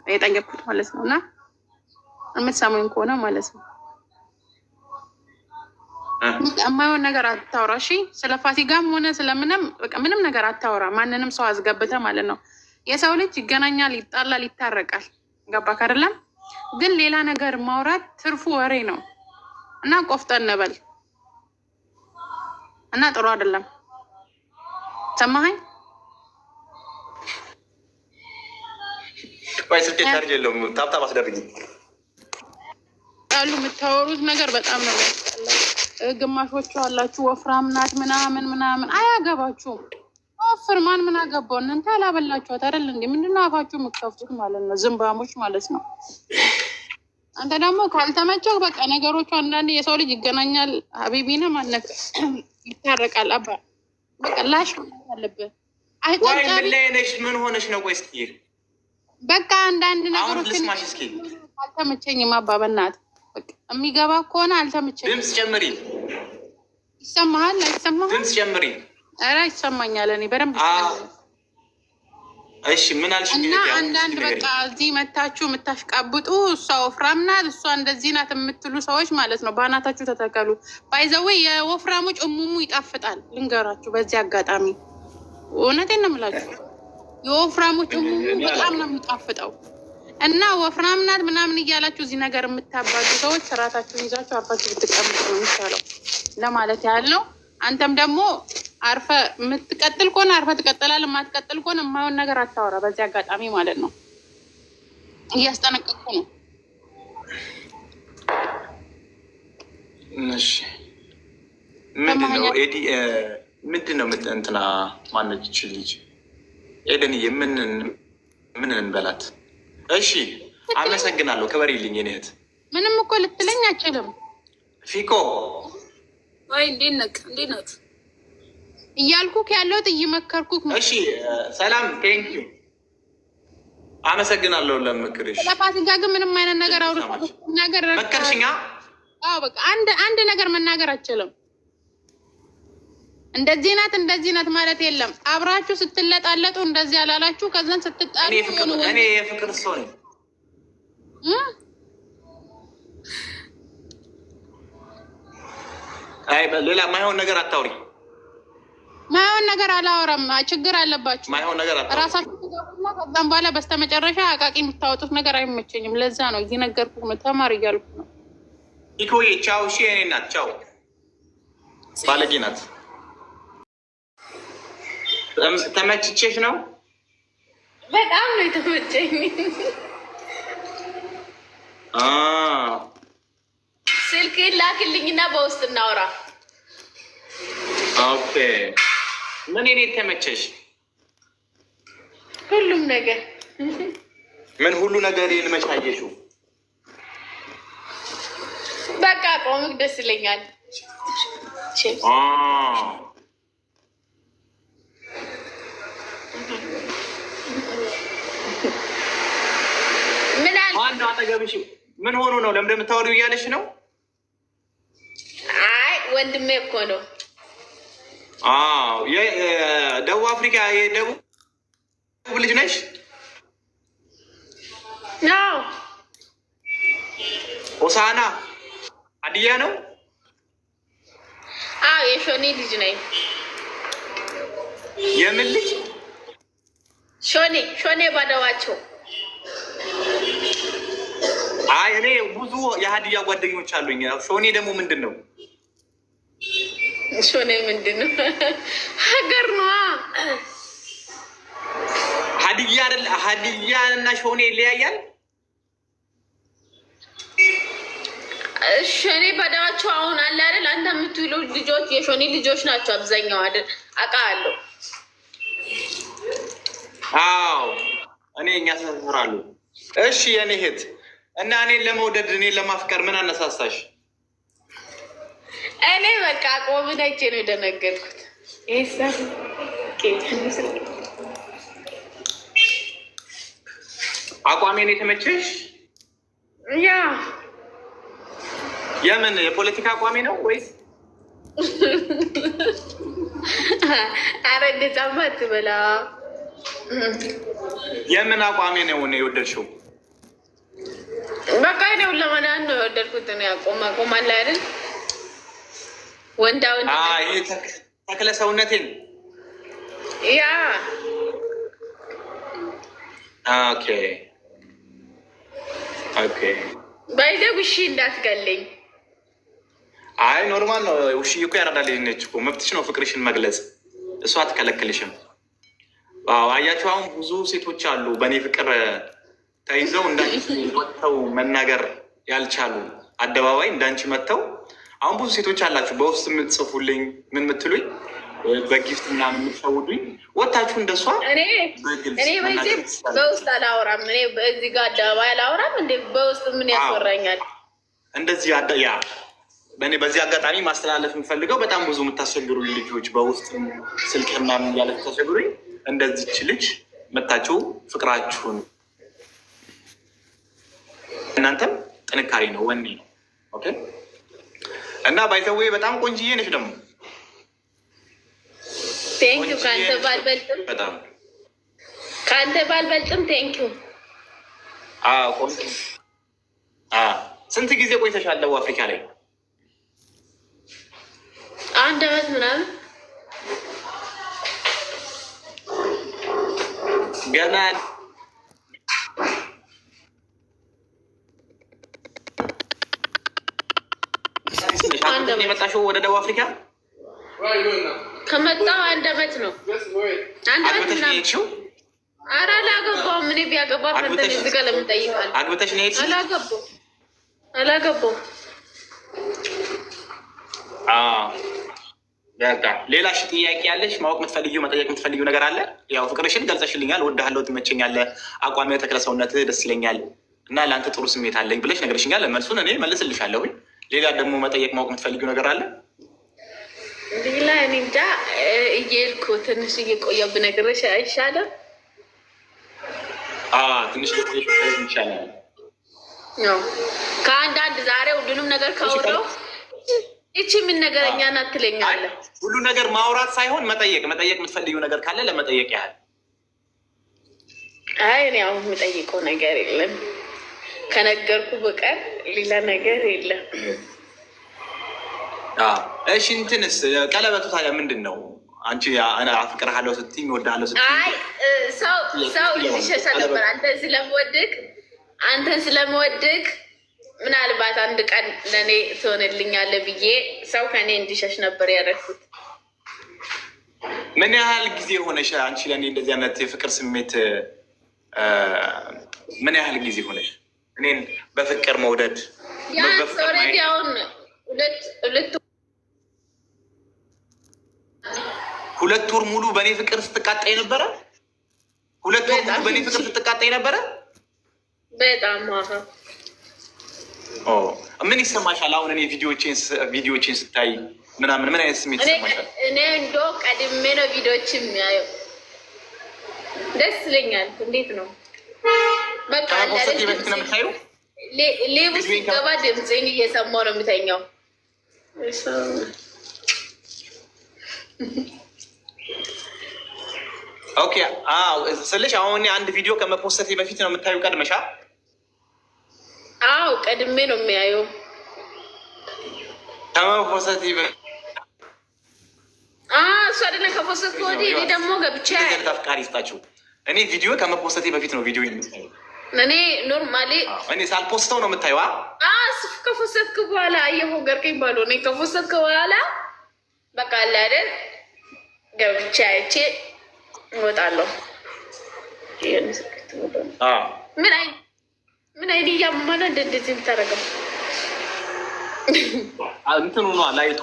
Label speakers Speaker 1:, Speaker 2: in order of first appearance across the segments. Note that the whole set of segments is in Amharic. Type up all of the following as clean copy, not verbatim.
Speaker 1: የጠየቅኩት ማለት ነው። እና የምትሰሙኝ ከሆነ ማለት ነው የማይሆን ነገር አታውራ። እሺ፣ ስለ ፋሲካም ሆነ ስለምንም በቃ ምንም ነገር አታውራ። ማንንም ሰው አስገብተ ማለት ነው። የሰው ልጅ ይገናኛል፣ ይጣላል፣ ይታረቃል። ገባክ አይደለም? ግን ሌላ ነገር ማውራት ትርፉ ወሬ ነው እና ቆፍጠን በል እና ጥሩ አይደለም። ሰማኸኝ?
Speaker 2: ወይ ስልኬ ቻርጅ የለውም። ታብታብ አስደርጊ።
Speaker 1: ቃሉ የምታወሩት ነገር በጣም ነው የሚያስጠላው። ግማሾቹ አላችሁ ወፍራም ናት ምናምን ምናምን፣ አያገባችሁም። ወፍር ማን ምን አገባው? እናንተ አላበላችኋት አይደል እንዴ? ምንድነው አፋችሁ የምትከፍቱት ማለት ነው? ዝምባሞች ማለት ነው። አንተ ደግሞ ካልተመቸው በቃ ነገሮቹ አንዳንድ የሰው ልጅ ይገናኛል። ሀቢቢነ ማነክ ይታረቃል። አባ በቃ ላሽ አለብህ።
Speaker 2: አይቆጣቢ ምን ሆነሽ ነው? ቆይ እስኪ
Speaker 1: በቃ አንዳንድ ነገሮችን አልተመቸኝም። አባ በእናትህ በቃ የሚገባ ከሆነ አልተመቸኝም።
Speaker 2: ድምፅ ጨምሪ።
Speaker 1: ይሰማሃል? አይሰማህም?
Speaker 2: ድምፅ ጨምሪ።
Speaker 1: ኧረ ይሰማኛል። እኔ በደንብ
Speaker 2: እሺ ምን አልሽ?
Speaker 1: እና አንዳንድ በቃ እዚህ መታችሁ የምታሽቃብጡ እሷ ወፍራም ናት እሷ እንደዚህ ናት የምትሉ ሰዎች ማለት ነው በአናታችሁ ተተከሉ። ባይዘዌ የወፍራሞች እሙሙ ይጣፍጣል። ልንገራችሁ በዚህ አጋጣሚ እውነቴን ነው የምላችሁ። የወፍራሞች እሙሙ በጣም ነው የሚጣፍጠው። እና ወፍራም ናት ምናምን እያላችሁ እዚህ ነገር የምታባዱ ሰዎች ስርዓታችሁን ይዛችሁ አርፋችሁ ብትቀምጡ ነው የሚቻለው ለማለት ያህል ነው። አንተም ደግሞ አርፈ የምትቀጥል ከሆነ አርፈ ትቀጥላለህ። የማትቀጥል ከሆነ የማይሆን ነገር አታወራ። በዚህ አጋጣሚ ማለት ነው እያስጠነቀቅኩ ነው።
Speaker 2: እሺ ምንድነው ኤዲ ምንድነው እንትና ማነች ልጅ ኤደንዬ ምን እንበላት? እሺ አመሰግናለሁ። ክበሪልኝ የኔ እህት። ምንም
Speaker 1: እኮ ልትለኝ አችልም።
Speaker 2: ፊኮ
Speaker 3: ወይ እንዴት ነህ
Speaker 1: እያልኩክ ያለሁት እየመከርኩክ ነው።
Speaker 2: እሺ ሰላም ቴንኪዩ አመሰግናለሁ ለምክርሽ።
Speaker 1: ለፋሲካ ግን ምንም አይነት ነገር ነገር
Speaker 2: መከርሽኛ?
Speaker 1: አዎ በቃ አንድ ነገር መናገር አችልም። እንደዚህ ናት ማለት የለም። አብራችሁ ስትለጣለጡ እንደዚህ ያላላችሁ ከዛን ስትጣሉ
Speaker 2: እኔ የፍቅር ሰው ነኝ። አይ ሌላ ማይሆን ነገር አታውሪ።
Speaker 1: ማይሆን ነገር አላወራም። ችግር አለባችሁ ራሳችሁ ትገቡና ከዛም በኋላ በስተመጨረሻ አቃቂ የምታወጡት ነገር አይመቸኝም። ለዛ ነው እየነገርኩህ ነው። ተማር እያልኩ ነው።
Speaker 2: ኢኮዬ ቻው። እሺ የኔ ናት ቻው። ባለጌ ናት። ተመችቼሽ ነው?
Speaker 3: በጣም ነው የተመቸኝ። ስልክ ላክልኝና በውስጥ እናወራ።
Speaker 2: ኦኬ ምን እኔ ተመቸሽ?
Speaker 3: ሁሉም ነገር
Speaker 2: ምን ሁሉ ነገር ይልመሻየሽው?
Speaker 3: በቃ ቆምክ ደስ ይለኛል። ምን አለ
Speaker 2: አንዱ አጠገብሽ ምን ሆኖ ነው? ለምን እንደምታወሪው እያለሽ ነው?
Speaker 3: አይ ወንድሜ እኮ ነው።
Speaker 2: የደቡብ አፍሪካ የደቡብ ልጅ ነሽ?
Speaker 3: አዎ።
Speaker 2: ሆሳና ሀዲያ ነው?
Speaker 3: አዎ የሾኔ ልጅ ነኝ።
Speaker 2: የምን ልጅ?
Speaker 3: ሾኔ ባደዋቸው።
Speaker 2: አይ እኔ ብዙ የሀዲያ ጓደኞች አሉኝ። ሾኔ ደግሞ ምንድን ነው?
Speaker 3: ሾኔ ምንድን ነው? ሀገር ነዋ።
Speaker 2: ሀዲያ አይደል? ሀዲያ እና ሾኔ ይለያያል?
Speaker 3: ሾኔ ባዳዋቸው አሁን አለ አይደል? አንተ የምትውሉ ልጆች የሾኔ ልጆች ናቸው አብዛኛው አይደል? አውቃለሁ።
Speaker 2: አዎ እኔ እኛ ሰፈራሉ። እሺ የኔ እህት እና እኔን ለመውደድ እኔን ለማፍቀር ምን አነሳሳሽ?
Speaker 3: እኔ በቃ ቆምን አይቼ ነው የደነገጥኩት።
Speaker 2: አቋሜን የተመቸሽ?
Speaker 3: ያ
Speaker 2: የምን የፖለቲካ አቋሜ ነው ወይስ?
Speaker 3: አረ እንደዛማ አትበላ።
Speaker 2: የምን አቋሜ ነው የወደድሽው?
Speaker 3: በቃ ነው ለማዳን ነው የወደድኩት ነው ቆማለ አይደል ወንዳ ወንድ
Speaker 2: ይሄ ተክለ ሰውነቴን
Speaker 3: ያ
Speaker 2: ኦኬ ኦኬ
Speaker 3: ባይዘ ውሺ እንዳትገለኝ።
Speaker 2: አይ ኖርማል ነው። ውሺ እኮ ያረዳል ነች እኮ መብትሽ ነው ፍቅርሽን መግለጽ፣ እሷ አትከለክልሽም። አያችሁ አሁን ብዙ ሴቶች አሉ በእኔ ፍቅር ተይዘው እንዳንቺ ወጥተው መናገር ያልቻሉ አደባባይ እንዳንቺ መጥተው አሁን ብዙ ሴቶች አላችሁ በውስጥ የምትጽፉልኝ ምን ምትሉኝ በጊፍት ምናምን የምትሸውዱኝ ወታችሁ እንደሷ
Speaker 3: እኔ በውስጥ አላወራም። እኔ በዚህ ጋር አደባባይ አላወራም። እንደ በውስጥ ምን ያስወራኛል?
Speaker 2: እንደዚህ ያ በእኔ በዚህ አጋጣሚ ማስተላለፍ የምፈልገው በጣም ብዙ የምታስቸግሩኝ ልጆች በውስጥ ስልክ ምናምን ያለ ታስቸግሩኝ እንደዚች ልጅ መታችሁ ፍቅራችሁን እናንተም ጥንካሬ ነው ወኔ ነው። ኦኬ እና ባይተዌ በጣም ቆንጅዬ ነች ደግሞ
Speaker 3: ቴንኪው። ከአንተ ባልበልጥም ቴንኪው።
Speaker 2: ስንት ጊዜ ቆይተሻል ደቡብ አፍሪካ ላይ?
Speaker 3: 1 ዓመት ምናምን
Speaker 2: ገና የመጣሽው ወደ ደቡብ አፍሪካ?
Speaker 3: ከመጣሁ 1 ዓመት ነው። 1 ዓመት ምናምን። ኧረ አላገባሁም። እኔ ቢያገባ ፈንተን እዚህ ጋር ለምን ጠይቃለሁ?
Speaker 2: አግብተሽ ነው የሄድሽው?
Speaker 3: አላገባሁም።
Speaker 2: በቃ ሌላ ጥያቄ ያለሽ ማወቅ የምትፈልጊው መጠየቅ የምትፈልጊው ነገር አለ? ያው ፍቅርሽን ገልጸሽልኛል። እወድሃለሁ፣ ትመቸኛለህ፣ አቋሚ ተክለ ሰውነትህ ደስ ይለኛል እና ለአንተ ጥሩ ስሜት አለኝ ብለሽ ነገርሽኛል። መልሱን እኔ መልስልሻለሁኝ። ሌላ ደግሞ መጠየቅ ማወቅ የምትፈልጊው ነገር አለ?
Speaker 3: ሌላ እኔ እንጃ። እየሄድኩ ትንሽ እየቆየሁ ብነግርሽ አይሻልም?
Speaker 2: ትንሽ ይሻላል።
Speaker 3: ከአንዳንድ ዛሬ ሁሉንም ነገር ካወራሁ ይቺ ምን ነገረኛ ናት ትለኛለህ።
Speaker 2: ሁሉ ነገር ማውራት ሳይሆን መጠየቅ የምትፈልጊው ነገር ካለ ለመጠየቅ ያህል።
Speaker 3: አይ እኔ አሁን የምጠይቀው ነገር የለም ከነገርኩ በቀር ሌላ ነገር የለም።
Speaker 2: እሺ እንትንስ ቀለበቱ ታዲያ ምንድን ነው? አንቺ አፍቅርሃለሁ ስትይኝ እወድሃለሁ ስትይኝ
Speaker 3: አይ ሰው ልሸሻ ነበር አንተን ስለምወድቅ ምናልባት አንድ ቀን ለእኔ ትሆንልኛለህ ብዬ ሰው ከእኔ እንዲሸሽ ነበር ያደረኩት።
Speaker 2: ምን ያህል ጊዜ ሆነሽ አንቺ ለእኔ እንደዚህ አይነት የፍቅር ስሜት ምን ያህል ጊዜ ሆነሽ እኔን በፍቅር መውደድ?
Speaker 3: ኦልሬዲ አሁን
Speaker 2: ሁለት ወር ሙሉ በእኔ ፍቅር ስትቃጣይ ነበረ? 2 ወር ሙሉ በእኔ ፍቅር ስትቃጣይ ነበረ?
Speaker 3: በጣም
Speaker 2: ምን ይሰማሻል አሁን? እኔ ቪዲዮዎችን ስታይ ምናምን ምን አይነት ስሜት ይሰማሻል?
Speaker 3: እኔ እንደው ቀድሜ ነው ቪዲዮዎችን የሚያየው። ደስ ይለኛል። እንዴት ነው በቃ
Speaker 2: በፊት ነው የምታየው?
Speaker 3: ሌቡ ሲገባ ድምፄን እየሰማሁ ነው የምተኛው።
Speaker 2: ኦኬ ስልሽ አሁን አንድ ቪዲዮ ከመፖስተቴ በፊት ነው የምታዩ ቀድመሻ?
Speaker 3: አዎ ቀድሜ ነው የሚያየው
Speaker 2: ከመፖስተቴ በፊት።
Speaker 3: እሱ አይደለም ከፖስት ወዲህ እኔ ደግሞ ገብቼ
Speaker 2: አፍቃሪ ይስጣችሁ። እኔ ቪዲዮ ከመፖስተቴ በፊት ነው ቪዲዮ የምታዩ።
Speaker 3: እኔ ኖርማሊ
Speaker 2: እኔ ሳልፖስተው ነው የምታዩ?
Speaker 3: ከፖስትክ በኋላ አየሁ ገርቀኝ ባሉ እኔ ከፖስትክ በኋላ በቃ አለ አይደል ገብቼ አይቼ እወጣለሁ። ምን አይነት እያመመ ነው እንደዚህ የምታደርገው?
Speaker 2: እንትኑ ነው ላይቱ።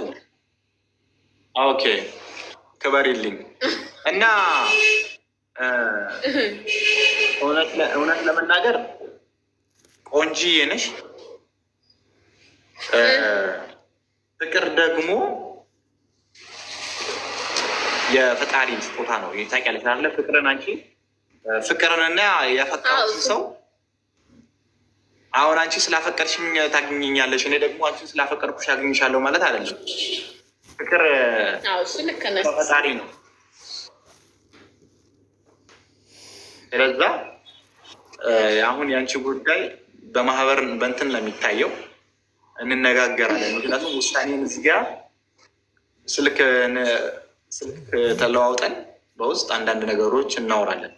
Speaker 2: ኦኬ ክበሪልኝ እና እውነት ለመናገር ቆንጂዬ ነሽ። ፍቅር ደግሞ የፈጣሪ ስጦታ ነው። ታውቂያለሽ አይደለ? ፍቅርን አንቺ ፍቅርንና ያፈቀሩትን ሰው አሁን አንቺ ስላፈቀርሽኝ ታገኘኛለሽ፣ እኔ ደግሞ አንቺ ስላፈቀርኩሽ ያገኝሻለሁ ማለት አይደለም። ፍቅር ፈጣሪ ነው። ስለዛ አሁን የአንቺ ጉዳይ በማህበር በእንትን ለሚታየው እንነጋገራለን። ምክንያቱም ውሳኔን እዚህ ጋር ስልክ ተለዋውጠን በውስጥ አንዳንድ ነገሮች እናወራለን።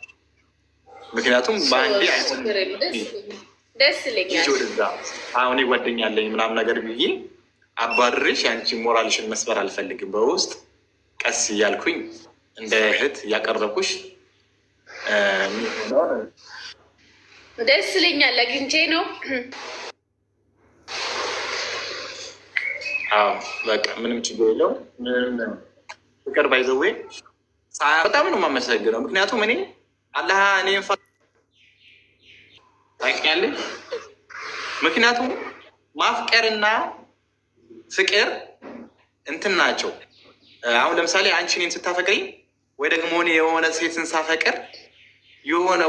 Speaker 2: ምክንያቱም በአንዴ
Speaker 3: ደስ ይለኛል
Speaker 2: ወደዛ አሁን ጓደኛለኝ ምናምን ነገር ብዬ አባርሽ ያንቺ ሞራልሽን መስበር አልፈልግም። በውስጥ ቀስ እያልኩኝ እንደ እህት እያቀረብኩሽ
Speaker 3: ደስ ይለኛል። አግኝቼ ነው።
Speaker 2: አዎ በቃ ምንም ችግር የለውም። ፍቅር ባይዘዌ በጣም ነው የማመሰግነው። ምክንያቱም እኔ አላህ እኔን ታውቂያለሽ። ምክንያቱም ማፍቀርና ፍቅር እንትን ናቸው። አሁን ለምሳሌ አንቺ እኔን ስታፈቅሪ ወይ ደግሞ እኔ የሆነ ሴትን ሳፈቅር የሆነ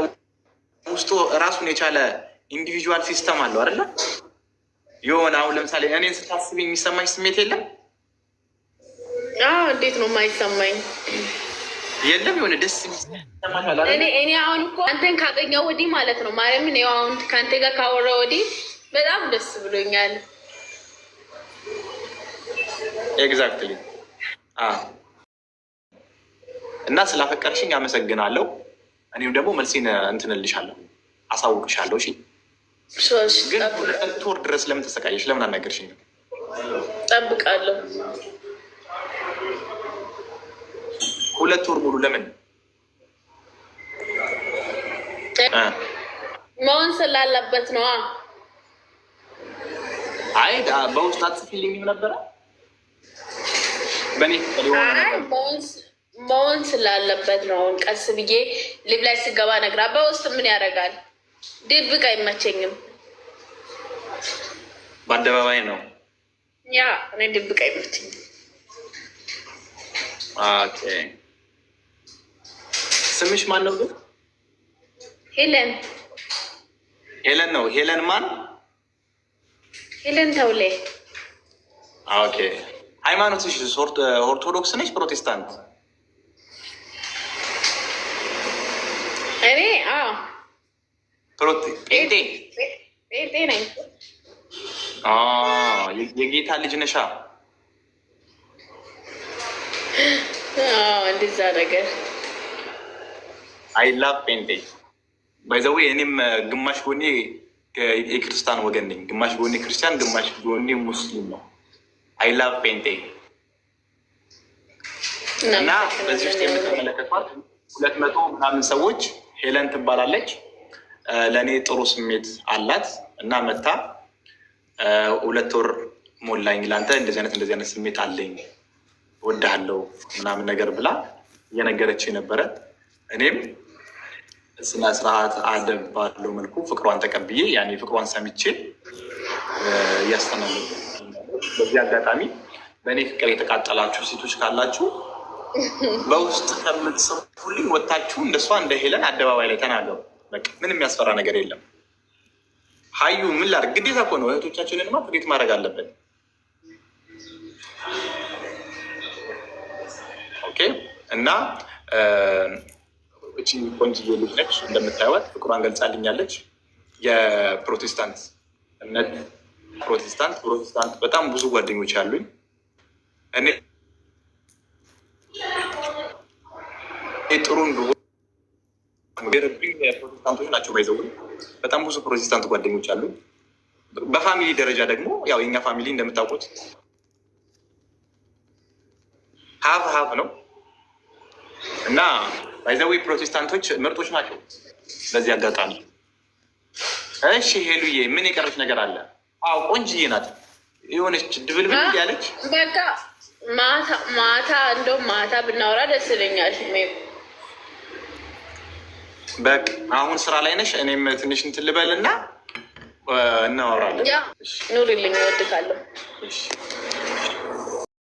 Speaker 2: ውስጡ ራሱን የቻለ ኢንዲቪጁዋል ሲስተም አለው አይደለ? የሆነ አሁን ለምሳሌ እኔን ስታስቢ የሚሰማኝ ስሜት የለም?
Speaker 3: እንዴት ነው የማይሰማኝ?
Speaker 2: የለም የሆነ ደስ
Speaker 3: እኔ አሁን እኮ አንተን ካገኘው ወዲህ ማለት ነው ማርያምን አሁን ከአንተ ጋር ካወራ ወዲህ በጣም ደስ ብሎኛል።
Speaker 2: ኤግዛክትሊ እና ስላፈቀርሽኝ አመሰግናለሁ። እኔም ደግሞ መልሴን እንትንልሻለሁ፣ አሳውቅሻለሁ። እሺ ግን 2 ወር ድረስ ለምን ተሰቃየሽ? ለምን አልነገርሽኝ?
Speaker 3: ጠብቃለሁ
Speaker 2: 2 ወር ሙሉ ለምን?
Speaker 3: መሆን ስላለበት ነው።
Speaker 2: አይ በውስጥ አትጽፊልኝም ነበረ? በእኔ
Speaker 3: መሆን ስላለበት ነው። አሁን ቀስ ብዬ ሊብ ላይ ስገባ ነግራ በውስጥ ምን ያደርጋል? ድብቅ አይመቸኝም።
Speaker 2: በአደባባይ ነው።
Speaker 3: ያ እኔ ድብቅ አይመቸኝም።
Speaker 2: ኦኬ ስምሽ ማን ነው ግን?
Speaker 3: ሄለን።
Speaker 2: ሄለን ነው። ሄለን ማን?
Speaker 3: ሄለን ተውሌ።
Speaker 2: ኦኬ ሃይማኖትሽ ኦርቶዶክስ ነች ፕሮቴስታንት?
Speaker 3: እኔ ጴንጤ ነኝ።
Speaker 2: የጌታ ልጅ ነሻ?
Speaker 3: እንደዛ ነገር
Speaker 2: አይ ላቭ ጴንጤ ባይዘዌ። እኔም ግማሽ ጎኔ የክርስቲያን ወገን ነኝ። ግማሽ ጎኔ ክርስቲያን፣ ግማሽ ጎኔ ሙስሊም ነው። አይ ላቭ ጴንጤ እና በዚህ ውስጥ የምትመለከቷት 200 ምናምን ሰዎች ሄለን ትባላለች። ለእኔ ጥሩ ስሜት አላት እና መታ 2 ወር ሞላኝ ለአንተ እንደዚህ አይነት ስሜት አለኝ እወድሃለሁ ምናምን ነገር ብላ እየነገረች ነበረ። እኔም ስነ ስርዓት አደብ ባለው መልኩ ፍቅሯን ተቀብዬ ያኔ ፍቅሯን ሰምቼ እያስተናለ። በዚህ አጋጣሚ በእኔ ፍቅር የተቃጠላችሁ ሴቶች ካላችሁ በውስጥ ከምትጽፉልኝ ወታችሁ እንደሷ እንደ ሄለን አደባባይ ላይ ተናገሩ። በቃ ምንም የሚያስፈራ ነገር የለም። ሀዩ ምን ላድርግ? ግዴታ እኮ ነው። እህቶቻችንንማ ትሪት ማድረግ አለብን። ኦኬ እና እቺ ቆንጅዬ ልጅ ነች እንደምታዩት፣ ፍቅሯን ገልጻልኛለች። የፕሮቴስታንት እምነት ፕሮቴስታንት በጣም ብዙ ጓደኞች አሉኝ። እኔ ጥሩ ፕሮቴስታንቶች ናቸው ባይዘው በጣም ብዙ ፕሮቴስታንት ጓደኞች አሉ። በፋሚሊ ደረጃ ደግሞ ያው የኛ ፋሚሊ እንደምታውቁት ሀብ ነው እና ባይዘዌ ፕሮቴስታንቶች ምርጦች ናቸው። በዚህ አጋጣሚ እሺ ሄሉዬ ምን የቀረች ነገር አለ? አዎ ቆንጅዬ ናት የሆነች ድብልብል ያለች።
Speaker 3: በቃ ማታ እንደውም ማታ ብናወራ ደስ ይለኛል።
Speaker 2: በቃ አሁን ስራ ላይ ነሽ። እኔም ትንሽ እንትን ልበል እና እናወራለን።
Speaker 3: ኑሪልኝ፣ እወድካለሁ።